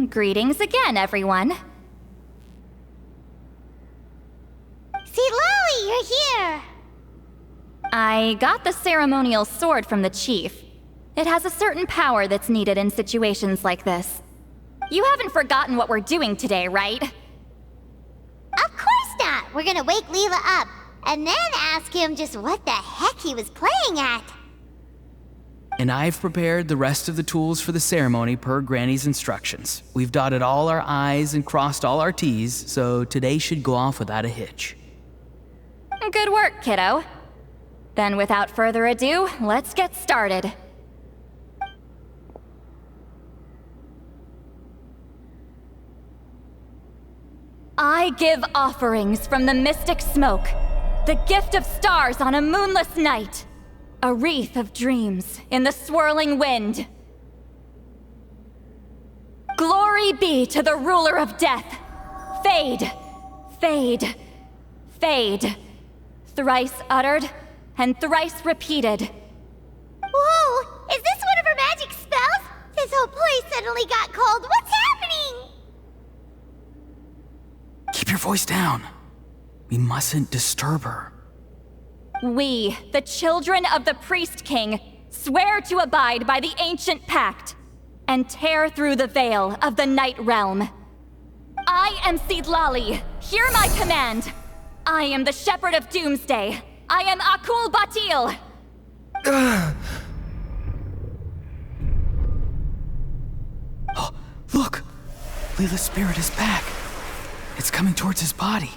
Greetings again, everyone. See, Lolly, you're here! I got the ceremonial sword from the chief. It has a certain power that's needed in situations like this. You haven't forgotten what we're doing today, right? Of course not! We're gonna wake Leela up, and then ask him just what the heck he was playing at. And I've prepared the rest of the tools for the ceremony per Granny's instructions. We've dotted all our I's and crossed all our T's, so today should go off without a hitch. Good work, kiddo. Then without further ado, let's get started. I give offerings from the mystic smoke, the gift of stars on a moonless night. A wreath of dreams in the swirling wind. Glory be to the ruler of death. Fade, fade, fade. Thrice uttered and thrice repeated. Whoa! Is this one of her magic spells? This whole place suddenly got cold. What's happening? Keep your voice down. We mustn't disturb her. We, the children of the Priest King, swear to abide by the ancient pact and tear through the veil of the Night Realm. I am Seedlali. Hear my command. I am the Shepherd of Doomsday. I am Akul Batil. Oh, look! Leela's spirit is back. It's coming towards his body.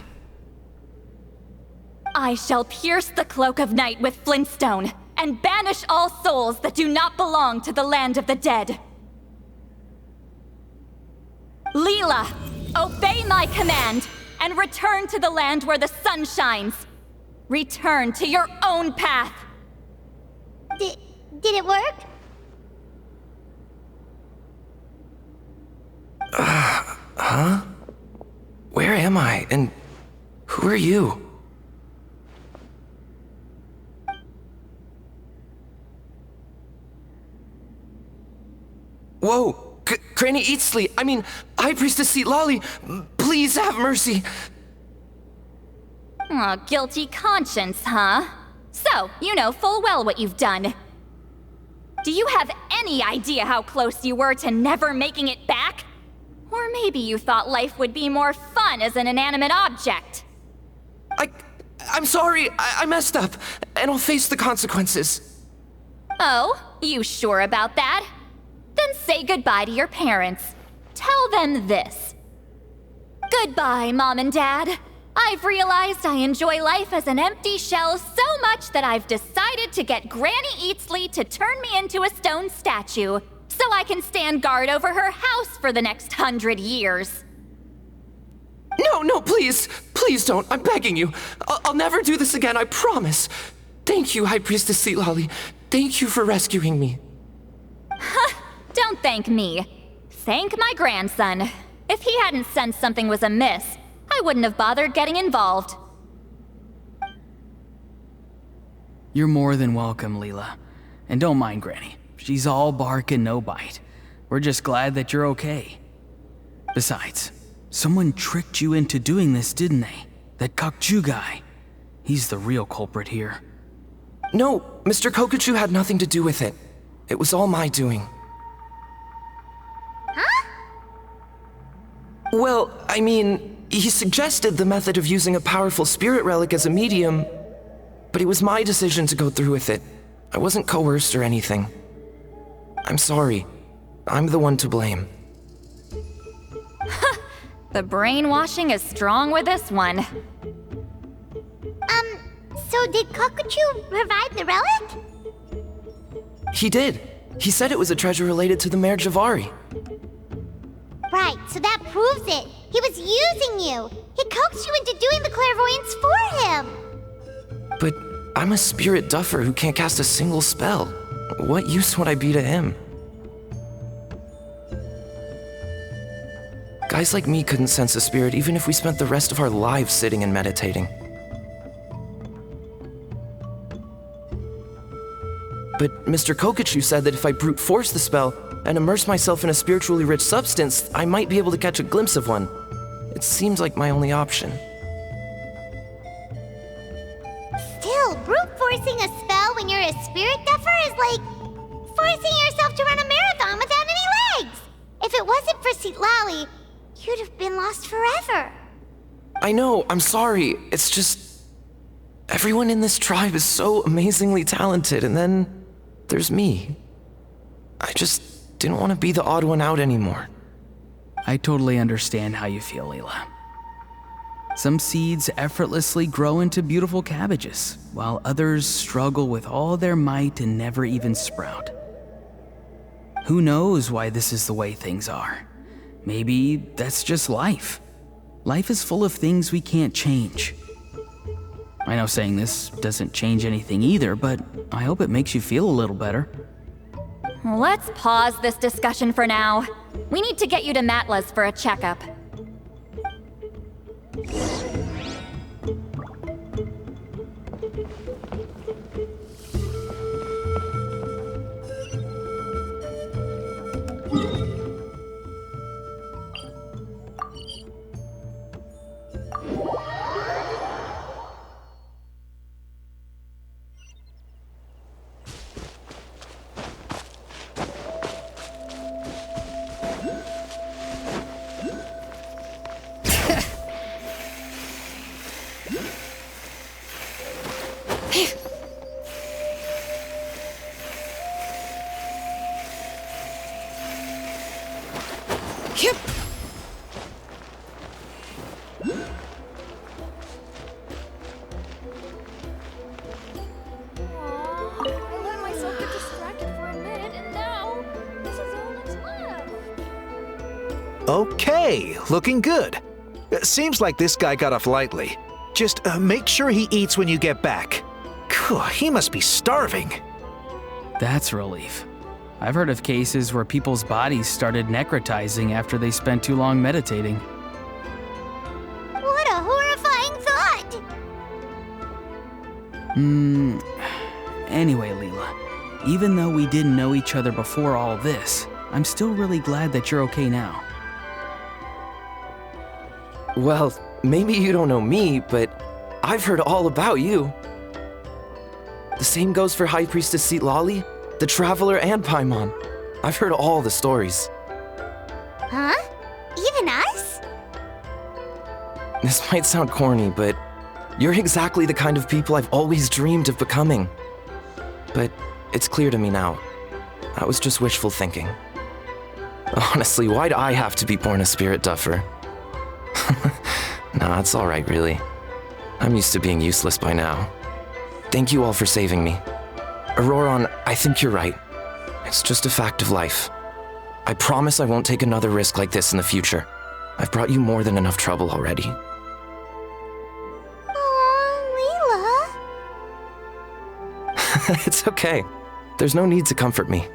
I shall pierce the cloak of night with flintstone and banish all souls that do not belong to the land of the dead. Leela, obey my command and return to the land where the sun shines. Return to your own path. Did it work? Huh? Where am I? And who are you? Whoa! Granny Eatsley, I mean, High Priestess Seedlali, please have mercy. Oh, guilty conscience, huh? So, you know full well what you've done. Do you have any idea how close you were to never making it back? Or maybe you thought life would be more fun as an inanimate object. I'm sorry, I messed up, and I'll face the consequences. Oh, you sure about that? Then say goodbye to your parents. Tell them this. Goodbye, Mom and Dad. I've realized I enjoy life as an empty shell so much that I've decided to get Granny Eatsley to turn me into a stone statue, so I can stand guard over her house for the next 100 years. No, please. Please don't. I'm begging you. I'll never do this again, I promise. Thank you, High Priestess Seedlali. Thank you for rescuing me. Don't thank me. Thank my grandson. If he hadn't sensed something was amiss, I wouldn't have bothered getting involved. You're more than welcome, Leela. And don't mind Granny. She's all bark and no bite. We're just glad that you're okay. Besides, someone tricked you into doing this, didn't they? That Kokju guy. He's the real culprit here. No, Mr. Kokuchu had nothing to do with it. It was all my doing. Huh? Well, I mean, he suggested the method of using a powerful spirit relic as a medium, but it was my decision to go through with it. I wasn't coerced or anything. I'm sorry. I'm the one to blame. The brainwashing is strong with this one. So did Kokuchu provide the relic? He did. He said it was a treasure related to the Mare Javari. Right, so that proves it. He was using you. He coaxed you into doing the clairvoyance for him. But I'm a spirit duffer who can't cast a single spell. What use would I be to him? Guys like me couldn't sense a spirit even if we spent the rest of our lives sitting and meditating. But Mr. Kokuchu said that if I brute force the spell and immerse myself in a spiritually rich substance, I might be able to catch a glimpse of one. It seems like my only option. Still, brute forcing a spell when you're a spirit duffer is like forcing yourself to run a marathon without any legs. If it wasn't for Citlali, you'd have been lost forever. I know, I'm sorry. It's just... everyone in this tribe is so amazingly talented, and then there's me. I just didn't want to be the odd one out anymore. I totally understand how you feel, Leela. Some seeds effortlessly grow into beautiful cabbages, while others struggle with all their might and never even sprout. Who knows why this is the way things are? Maybe that's just life. Life is full of things we can't change. I know saying this doesn't change anything either, but I hope it makes you feel a little better. Let's pause this discussion for now. We need to get you to Matla's for a checkup. Yep. I let myself get distracted for a minute, and now this is all that's left. Okay, looking good. Seems like this guy got off lightly. Just make sure he eats when you get back. Phew, he must be starving. That's a relief. I've heard of cases where people's bodies started necrotizing after they spent too long meditating. What a horrifying thought! Anyway, Leela, even though we didn't know each other before all this, I'm still really glad that you're okay now. Well, maybe you don't know me, but I've heard all about you. The same goes for High Priestess Citlali, the Traveler, and Paimon. I've heard all the stories. Huh? Even us? This might sound corny, but you're exactly the kind of people I've always dreamed of becoming. But it's clear to me now. That was just wishful thinking. Honestly, why'd I have to be born a spirit duffer? Nah, it's alright, really. I'm used to being useless by now. Thank you all for saving me. Auroron, I think you're right. It's just a fact of life. I promise I won't take another risk like this in the future. I've brought you more than enough trouble already. Aw, Leela. It's okay. There's no need to comfort me.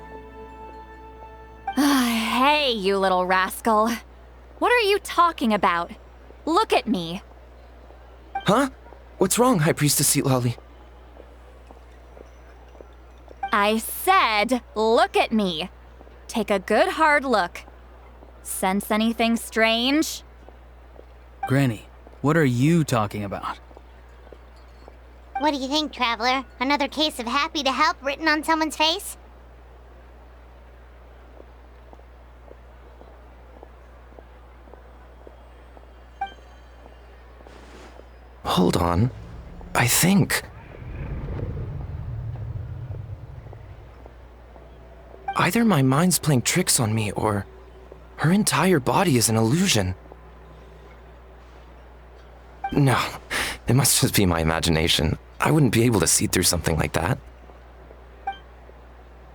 Hey, you little rascal. What are you talking about? Look at me. Huh? What's wrong, High Priestess Citlali? I said, look at me. Take a good hard look. Sense anything strange? Granny, what are you talking about? What do you think, Traveler? Another case of happy to help written on someone's face? Hold on. I think... either my mind's playing tricks on me, or her entire body is an illusion. No, it must just be my imagination. I wouldn't be able to see through something like that.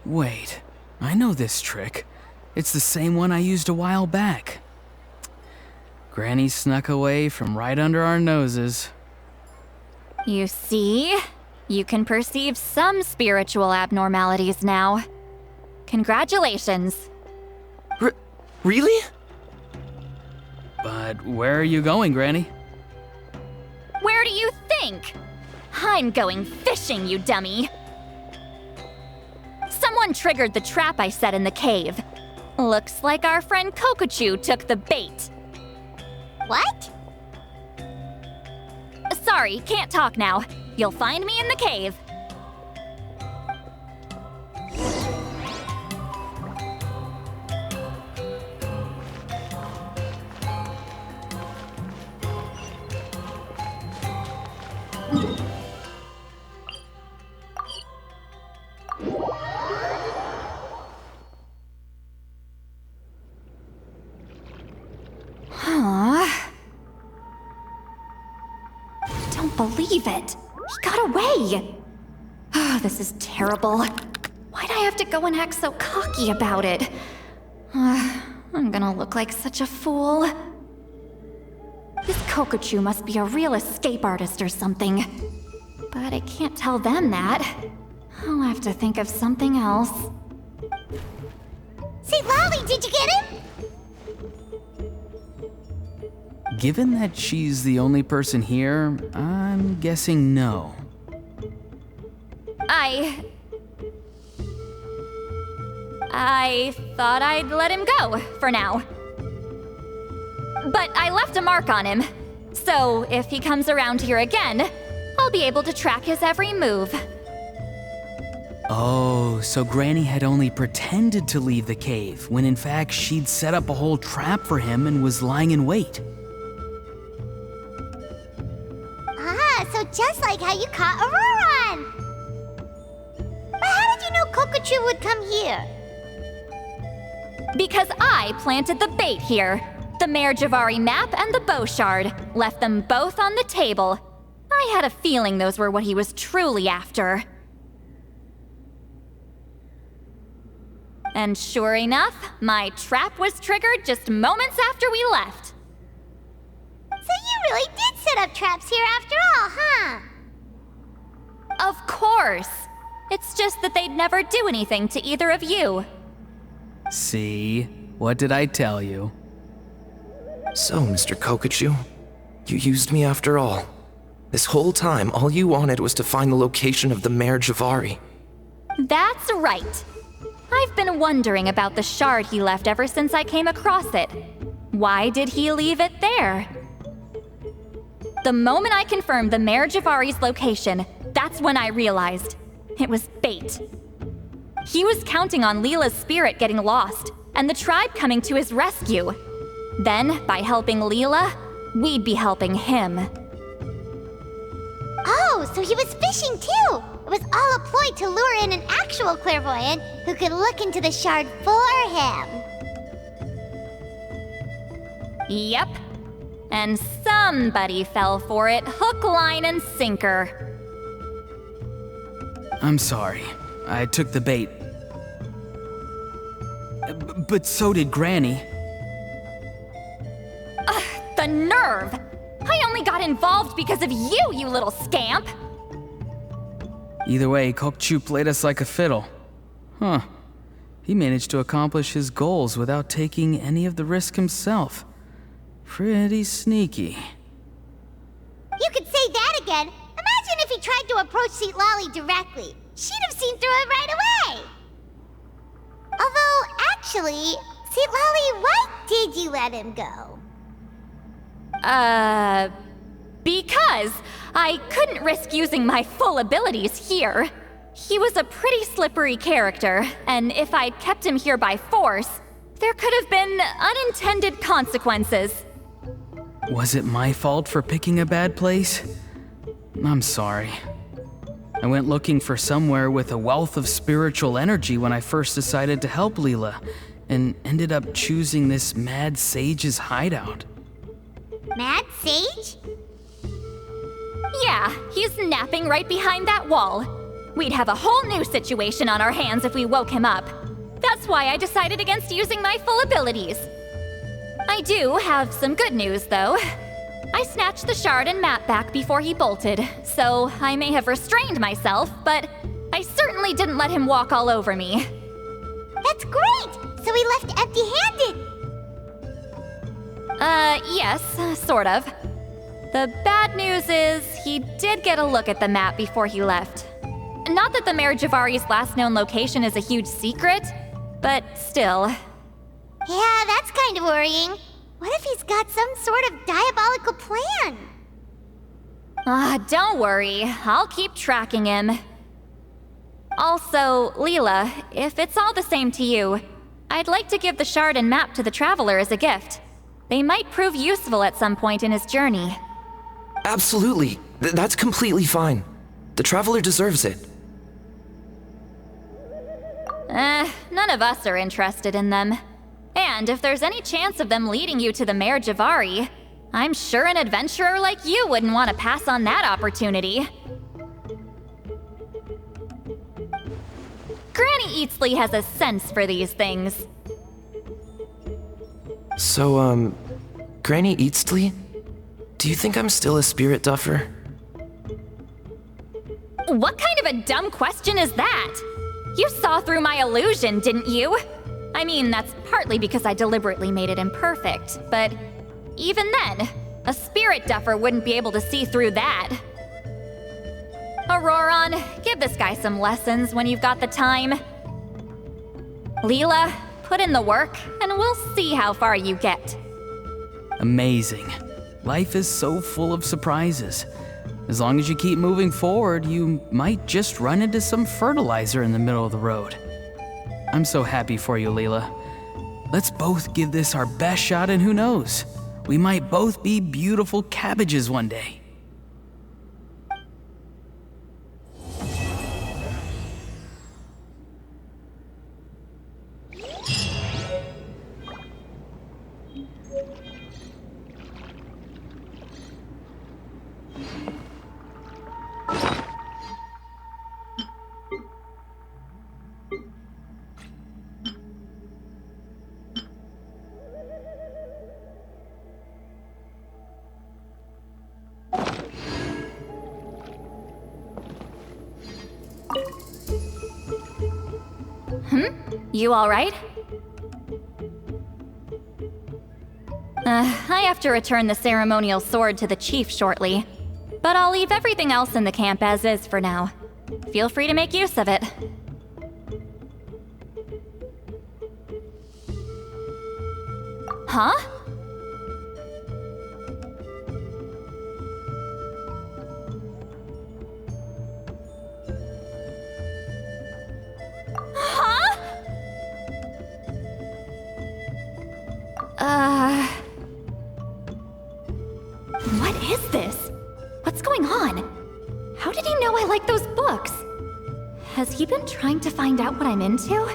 Wait, I know this trick. It's the same one I used a while back. Granny snuck away from right under our noses. You see? You can perceive some spiritual abnormalities now. Congratulations. Really? But where are you going, Granny? Where do you think? I'm going fishing, you dummy. Someone triggered the trap I set in the cave. Looks like our friend Kokochu took the bait. What? Sorry, can't talk now. You'll find me in the cave. Don't believe it. He got away. Oh, this is terrible. Why'd I have to go and act so cocky about it? I'm gonna look like such a fool. This Kokochu must be a real escape artist or something. But I can't tell them that. I'll have to think of something else. St. Lolly, did you get him? Given that she's the only person here, I'm guessing no. I thought I'd let him go, for now. But I left a mark on him, so if he comes around here again, I'll be able to track his every move. Oh, so Granny had only pretended to leave the cave, when in fact she'd set up a whole trap for him and was lying in wait. Ah, so just like how you caught Auroron! But how did you know Kokochu would come here? Because I planted the bait here. The Mare Javari map and the bow shard. Left them both on the table. I had a feeling those were what he was truly after. And sure enough, my trap was triggered just moments after we left. So you really did set up traps here after all, huh? Of course. It's just that they'd never do anything to either of you. See? What did I tell you? So, Mr. Kokochu, you used me after all. This whole time, all you wanted was to find the location of the Mare Javari. That's right. I've been wondering about the shard he left ever since I came across it. Why did he leave it there? The moment I confirmed the Mare Javari's location, that's when I realized it was bait. He was counting on Leela's spirit getting lost, and the tribe coming to his rescue. Then, by helping Leela, we'd be helping him. Oh, so he was fishing too! It was all a ploy to lure in an actual clairvoyant who could look into the shard for him. Yep. And somebody fell for it, hook, line, and sinker. I'm sorry. I took the bait. But so did Granny. The nerve! I only got involved because of you, you little scamp! Either way, Kokchu played us like a fiddle. Huh. He managed to accomplish his goals without taking any of the risk himself. Pretty sneaky. You could say that again. Imagine if he tried to approach St. Lolly directly. She'd have seen through it right away. Although, actually, St. Lolly, why did you let him go? Because I couldn't risk using my full abilities here. He was a pretty slippery character, and if I'd kept him here by force, there could have been unintended consequences. Was it my fault for picking a bad place? I'm sorry. I went looking for somewhere with a wealth of spiritual energy when I first decided to help Leela, and ended up choosing this mad sage's hideout. Mad Sage? Yeah, he's napping right behind that wall. We'd have a whole new situation on our hands if we woke him up. That's why I decided against using my full abilities. I do have some good news, though. I snatched the shard and map back before he bolted, so I may have restrained myself, but I certainly didn't let him walk all over me. That's great! So he left empty-handed! Yes, sort of. The bad news is, he did get a look at the map before he left. Not that the Mayor Javari's last known location is a huge secret, but still. Yeah, that's kind of worrying. What if he's got some sort of diabolical plan? Don't worry, I'll keep tracking him. Also, Leela, if it's all the same to you, I'd like to give the shard and map to the Traveler as a gift. They might prove useful at some point in his journey. Absolutely. That's completely fine. The Traveler deserves it. None of us are interested in them. And if there's any chance of them leading you to the Mayor Javari, I'm sure an adventurer like you wouldn't want to pass on that opportunity. Granny Eatsley has a sense for these things. So, Granny Eatsley? Do you think I'm still a spirit duffer? What kind of a dumb question is that? You saw through my illusion, didn't you? I mean, that's partly because I deliberately made it imperfect, but even then, a spirit duffer wouldn't be able to see through that. Auroron, give this guy some lessons when you've got the time. Leela, put in the work, and we'll see how far you get. Amazing. Life is so full of surprises. As long as you keep moving forward, you might just run into some fertilizer in the middle of the road. I'm so happy for you, Leela. Let's both give this our best shot, and who knows? We might both be beautiful cabbages one day. You all right? I have to return the ceremonial sword to the chief shortly, but I'll leave everything else in the camp as is for now. Feel free to make use of it. Huh? What is this? What's going on? How did he know I like those books? Has he been trying to find out what I'm into?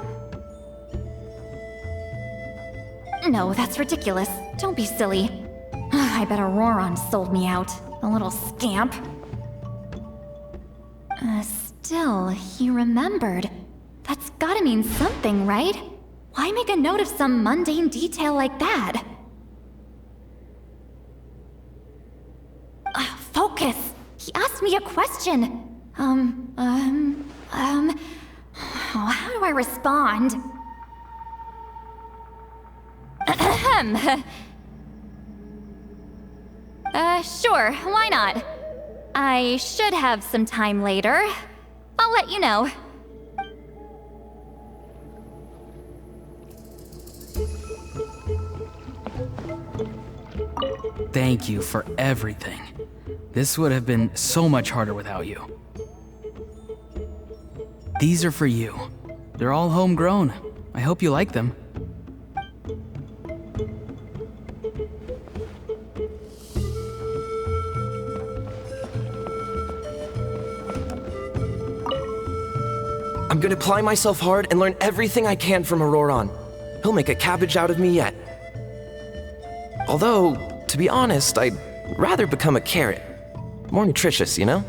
No, that's ridiculous. Don't be silly. I bet Auroron sold me out. The little scamp. Still, he remembered. That's gotta mean something, right? Why make a note of some mundane detail like that? Focus! He asked me a question. How do I respond? Sure, why not? I should have some time later. I'll let you know. Thank you for everything. This would have been so much harder without you. These are for you. They're all homegrown. I hope you like them. I'm gonna apply myself hard and learn everything I can from Auroron. He'll make a cabbage out of me yet. Although, to be honest, I'd rather become a carrot. More nutritious, you know?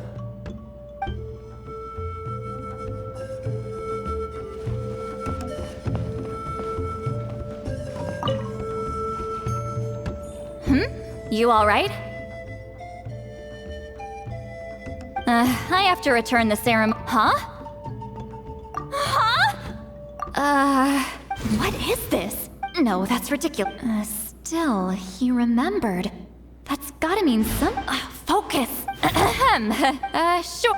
You alright? I have to return the ceremony. Huh? What is this? No, that's ridiculous. Still, he remembered. That's gotta mean some. Focus! Sure.